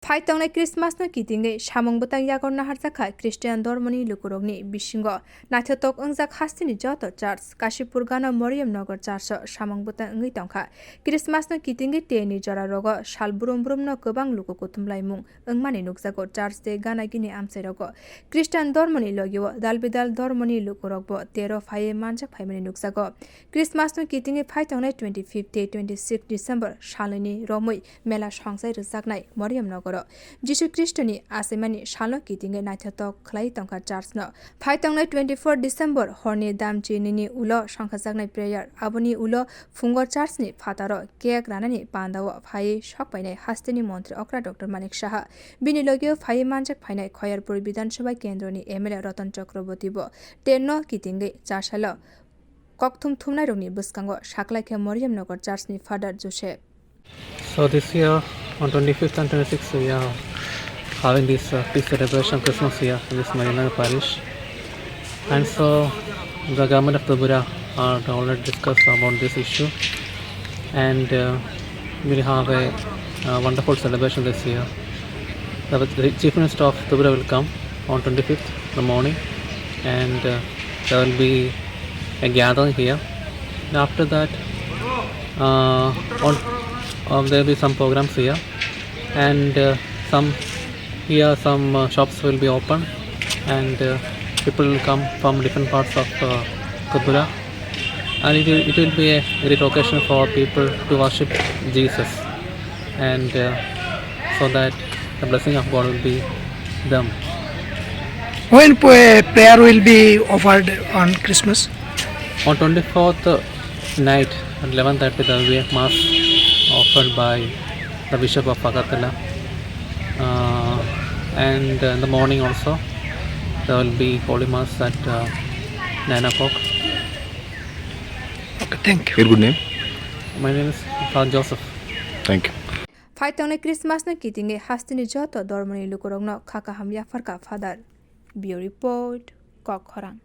phai tongnai Christmas no kitingwi samwng bwtang yago nahar jakha Christian dormoni lukurokni bisingo naithotok wngjak hastini joto church Kashipur gana Mariam nagar church samwng bwtang wngwi tongkha. Christmas no kitingwi teni jora rogo sal brum brum no kwbang lukuko thumlaimung wngmani nukjago church te gana gini amchairogo. Christian dormoni logio dalbidal dormoni lukurokbo tero phai manjak phaimani nukjago. Christmas no kitingwi phai tongnai 25 26 December saloni romui mela songsai rwjaknai Mariam nagar Jisu Kristoni asemani salo kitinge naithotok khlai tongkha church no phai tongnai 24 December horni damchi nini ulo songkhajaknai prayer aboni ulo fungo church ni phataro cake ranani pandao phai sokpainai hastini mantri okra Dr. Manik Saha bini logio phai manjak phainai Khayarpur Bidhan Sabha Kendroni MLA Ratan Chakraborty bo tenno kitinge charsalo kokthum thumnai rokni bwskango saklaikha Mariam nagar church ni father Joseph. So this year on 25th and 26th we are having this peace celebration Christmas here in this Mariam parish, and so the government of Tripura are already discussed about this issue, and we'll have a wonderful celebration this year. The Chief Minister of Tripura will come on 25th in the morning, and there will be a gathering here, and after that there will be some programs here, and some shops will be open, and people will come from different parts of Tripura, and it will be a great occasion for people to worship Jesus, and so that the blessing of God will be them. When prayer will be offered on Christmas? On 24th night at 11:30 there will be a mass offered by the Bishop of Agatala, and in the morning also there will be Holy Mass at 9 o'clock. Okay, thank you. Your good name? My name is Father Joseph. Thank you. Phai tongnai Christmas no kitinge hastini joto dormoni lukurokno khaka hamya farka father. Bureau report Kokthum.